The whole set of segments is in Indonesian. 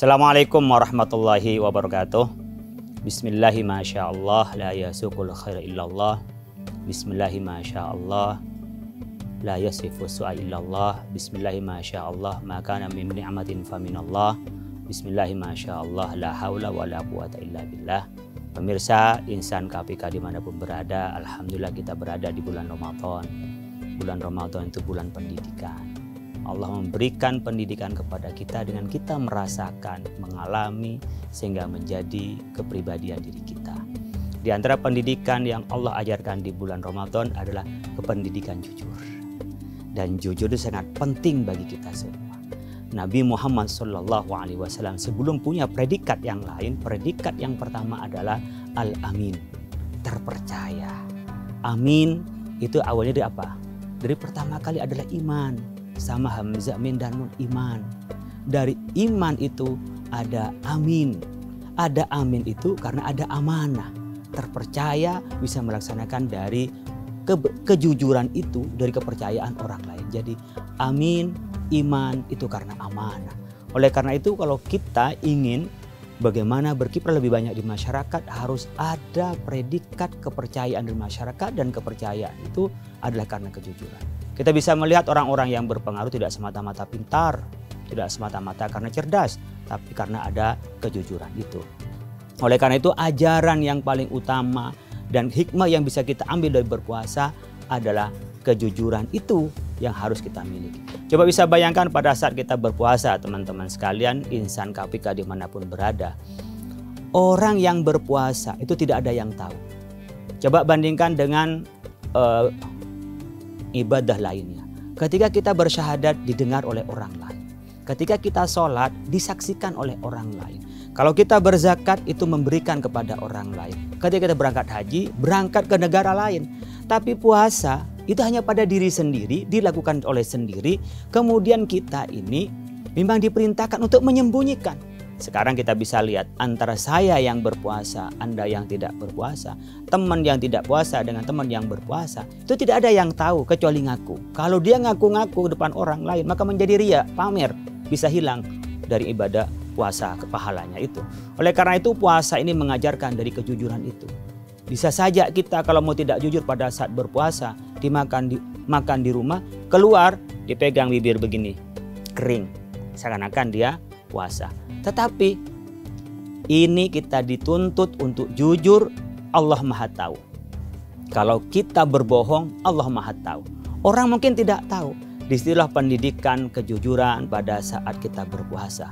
Assalamualaikum warahmatullahi wabarakatuh. Bismillahi masyaallah la yasukul khair illallah. Bismillahi masyaallah la yasifu su'a illallah. Bismillahi masyaallah ma kana min ni'matin faminallah. Bismillahi masyaallah la haula wa la quwata illa billah. Pemirsa Insan KPK dimanapun berada, alhamdulillah kita berada di bulan Ramadan. Bulan Ramadan itu bulan pendidikan. Allah memberikan pendidikan kepada kita dengan kita merasakan, mengalami, sehingga menjadi kepribadian diri kita. Di antara pendidikan yang Allah ajarkan di bulan Ramadan adalah kependidikan jujur. Dan jujur itu sangat penting bagi kita semua. Nabi Muhammad SAW sebelum punya predikat yang lain, predikat yang pertama adalah Al-Amin, terpercaya. Amin itu awalnya dari apa? Dari pertama kali adalah iman. Sama hamzah min dan nun, iman. Dari iman itu ada amin. Ada amin itu karena ada amanah. Terpercaya bisa melaksanakan dari kejujuran itu, dari kepercayaan orang lain. Jadi amin, iman itu karena amanah. Oleh karena itu kalau kita ingin bagaimana berkiprah lebih banyak di masyarakat, harus ada predikat kepercayaan di masyarakat, dan kepercayaan itu adalah karena kejujuran. Kita bisa melihat orang-orang yang berpengaruh tidak semata-mata pintar, tidak semata-mata karena cerdas, tapi karena ada kejujuran itu. Oleh karena itu ajaran yang paling utama dan hikmah yang bisa kita ambil dari berpuasa adalah kejujuran itu yang harus kita miliki. Coba bisa bayangkan pada saat kita berpuasa, teman-teman sekalian, Insan KPK dimanapun berada. Orang yang berpuasa itu tidak ada yang tahu. Coba bandingkan dengan ibadah lainnya. Ketika kita bersyahadat didengar oleh orang lain. Ketika kita sholat disaksikan oleh orang lain. Kalau kita berzakat itu memberikan kepada orang lain. Ketika kita berangkat haji, berangkat ke negara lain. Tapi puasa itu hanya pada diri sendiri, dilakukan oleh sendiri. Kemudian kita ini memang diperintahkan untuk menyembunyikan. Sekarang kita bisa lihat antara saya yang berpuasa, Anda yang tidak berpuasa, teman yang tidak puasa dengan teman yang berpuasa, itu tidak ada yang tahu kecuali ngaku. Kalau dia ngaku-ngaku depan orang lain, maka menjadi ria, pamer, bisa hilang dari ibadah puasa kepahalanya itu. Oleh karena itu puasa ini mengajarkan dari kejujuran itu. Bisa saja kita kalau mau tidak jujur pada saat berpuasa, makan di rumah, keluar dipegang bibir begini, kering, seakan-akan dia puasa. Tetapi ini kita dituntut untuk jujur, Allah Maha Tahu. Kalau kita berbohong, Allah Maha Tahu. Orang mungkin tidak tahu. Disitulah pendidikan kejujuran pada saat kita berpuasa.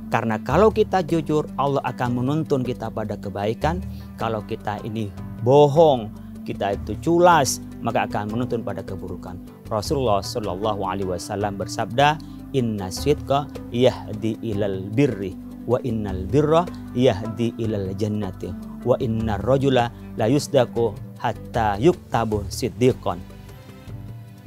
Karena kalau kita jujur, Allah akan menuntun kita pada kebaikan. Kalau kita ini bohong, kita itu culas, maka akan menuntun pada keburukan. Rasulullah SAW bersabda, Inna sidqa yahdi ilal birri wa innal birra yahdi ilal jannati wa innar rajula la yusdaku hatta yuktabu siddiqan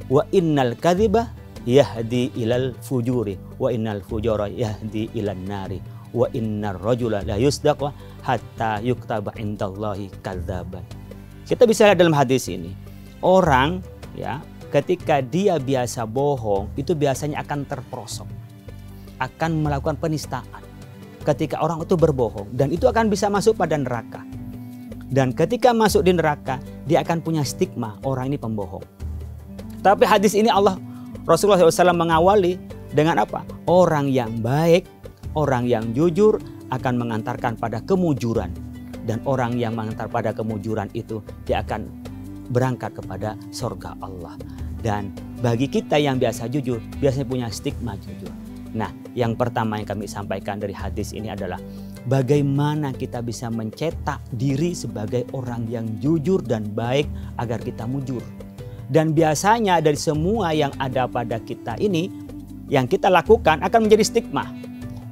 wa innal kadhiba yahdi ilal fujuri wa innal fujura yahdi ilan nari wa innar rajula la yusdaku hatta yuktaba indallahi kadzaban. Kita bisa lihat dalam hadis ini, orang ya ketika dia biasa bohong, itu biasanya akan terperosok, akan melakukan penistaan. Ketika orang itu berbohong, dan itu akan bisa masuk pada neraka. Dan ketika masuk di neraka, dia akan punya stigma, orang ini pembohong. Tapi hadis ini Rasulullah SAW mengawali dengan apa? Orang yang baik, orang yang jujur akan mengantarkan pada kemujuran. Dan orang yang mengantar pada kemujuran itu, dia akan berangkat kepada surga Allah. Dan bagi kita yang biasa jujur, biasanya punya stigma jujur. Nah, yang pertama yang kami sampaikan dari hadis ini adalah bagaimana kita bisa mencetak diri sebagai orang yang jujur dan baik agar kita mujur. Dan biasanya dari semua yang ada pada kita ini, yang kita lakukan akan menjadi stigma.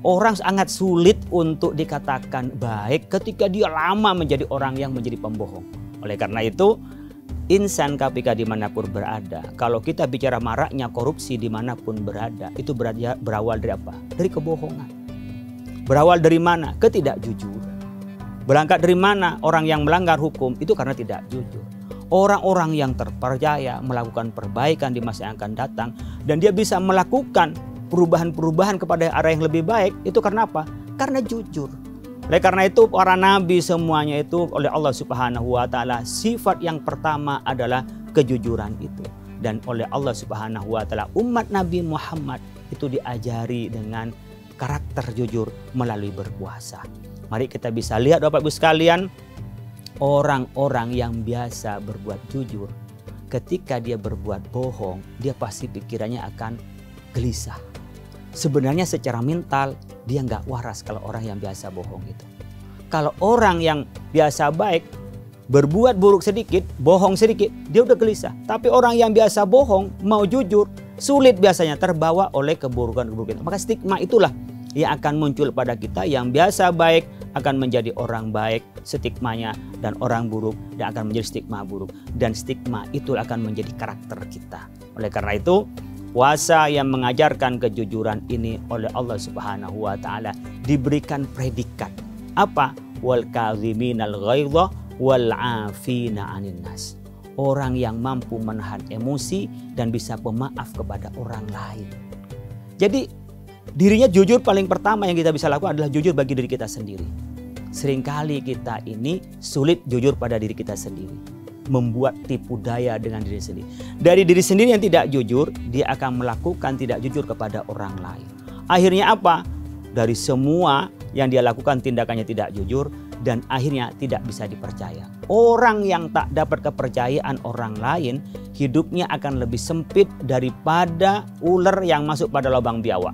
Orang sangat sulit untuk dikatakan baik ketika dia lama menjadi orang yang menjadi pembohong. Oleh karena itu, Insan KPK dimanapun berada, kalau kita bicara maraknya korupsi dimanapun berada, itu berawal dari apa? Dari kebohongan. Berawal dari mana? Ketidakjujuran. Berangkat dari mana? Orang yang melanggar hukum itu karena tidak jujur. Orang-orang yang terpercaya melakukan perbaikan di masa yang akan datang, dan dia bisa melakukan perubahan-perubahan kepada arah yang lebih baik, itu karena apa? Karena jujur. Oleh karena itu para nabi semuanya itu oleh Allah Subhanahu wa taala sifat yang pertama adalah kejujuran itu. Dan oleh Allah Subhanahu wa taala umat Nabi Muhammad itu diajari dengan karakter jujur melalui berpuasa. Mari kita bisa lihat Bapak Ibu sekalian, orang-orang yang biasa berbuat jujur, ketika dia berbuat bohong, dia pasti pikirannya akan gelisah. Sebenarnya secara mental dia nggak waras kalau orang yang biasa bohong itu. Kalau orang yang biasa baik, berbuat buruk sedikit, bohong sedikit, dia udah gelisah. Tapi orang yang biasa bohong, mau jujur, sulit biasanya terbawa oleh keburukan-keburukan. Maka stigma itulah yang akan muncul pada kita. Yang biasa baik akan menjadi orang baik stigmanya, dan orang buruk dan akan menjadi stigma buruk. Dan stigma itu akan menjadi karakter kita. Oleh karena itu, puasa yang mengajarkan kejujuran ini oleh Allah Subhanahu wa taala diberikan predikat. Apa? Wal kadziminal ghaidha wal 'afina 'anil nas. Orang yang mampu menahan emosi dan bisa pemaaf kepada orang lain. Jadi dirinya jujur paling pertama yang kita bisa lakukan adalah jujur bagi diri kita sendiri. Seringkali kita ini sulit jujur pada diri kita sendiri. Membuat tipu daya dengan diri sendiri. Dari diri sendiri yang tidak jujur, dia akan melakukan tidak jujur kepada orang lain. Akhirnya apa? Dari semua yang dia lakukan tindakannya tidak jujur dan akhirnya tidak bisa dipercaya. Orang yang tak dapat kepercayaan orang lain, hidupnya akan lebih sempit daripada ular yang masuk pada lubang biawak.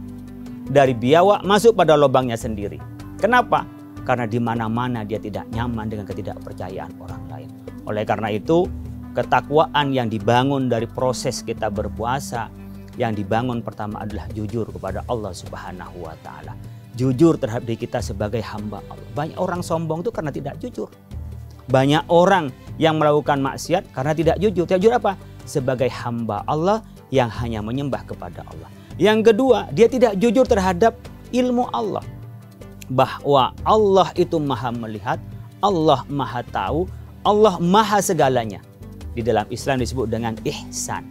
Dari biawak masuk pada lubangnya sendiri. Kenapa? Karena di mana-mana dia tidak nyaman dengan ketidakpercayaan orang lain. Oleh karena itu, ketakwaan yang dibangun dari proses kita berpuasa, yang dibangun pertama adalah jujur kepada Allah Subhanahu wa taala. Jujur terhadap diri kita sebagai hamba Allah. Banyak orang sombong itu karena tidak jujur. Banyak orang yang melakukan maksiat karena tidak jujur. Tidak jujur apa? Sebagai hamba Allah yang hanya menyembah kepada Allah. Yang kedua, dia tidak jujur terhadap ilmu Allah. Bahwa Allah itu maha melihat, Allah maha tahu, Allah maha segalanya. Di dalam Islam disebut dengan ihsan.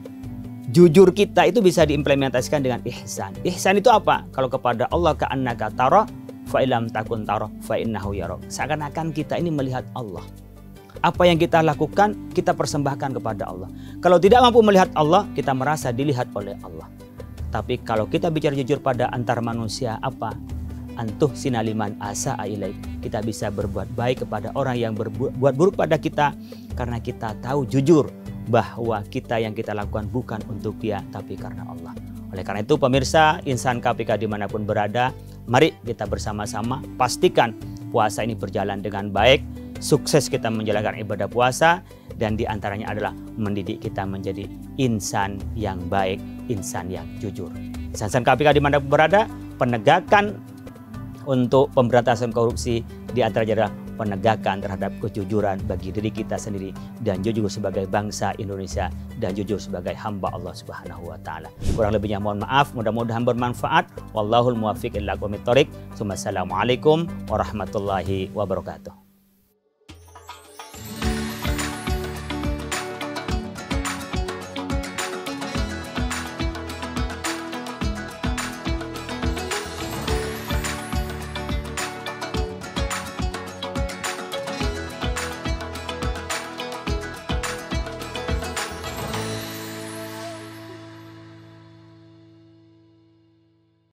Jujur kita itu bisa diimplementasikan dengan ihsan. Ihsan itu apa? Kalau kepada Allah ka'annaka tara fa illam takun tara fa innahu yara. Seakan-akan kita ini melihat Allah. Apa yang kita lakukan kita persembahkan kepada Allah. Kalau tidak mampu melihat Allah, kita merasa dilihat oleh Allah. Tapi kalau kita bicara jujur pada antar manusia, apa? Antuh sinaliman asa ilaik. Kita bisa berbuat baik kepada orang yang berbuat buruk pada kita karena kita tahu jujur bahwa kita yang kita lakukan bukan untuk dia tapi karena Allah. Oleh karena itu pemirsa Insan KPK dimanapun berada, mari kita bersama-sama pastikan puasa ini berjalan dengan baik, sukses kita menjalankan ibadah puasa, dan diantaranya adalah mendidik kita menjadi insan yang baik, insan yang jujur. Insan KPK dimanapun berada, penegakan untuk pemberantasan korupsi di antaranya adalah penegakan terhadap kejujuran bagi diri kita sendiri dan jujur sebagai bangsa Indonesia dan jujur sebagai hamba Allah Subhanahu wa taala. Kurang lebihnya mohon maaf, mudah-mudahan bermanfaat. Wallahul muwaffiq ila aqwamit thoriq. Assalamualaikum warahmatullahi wabarakatuh.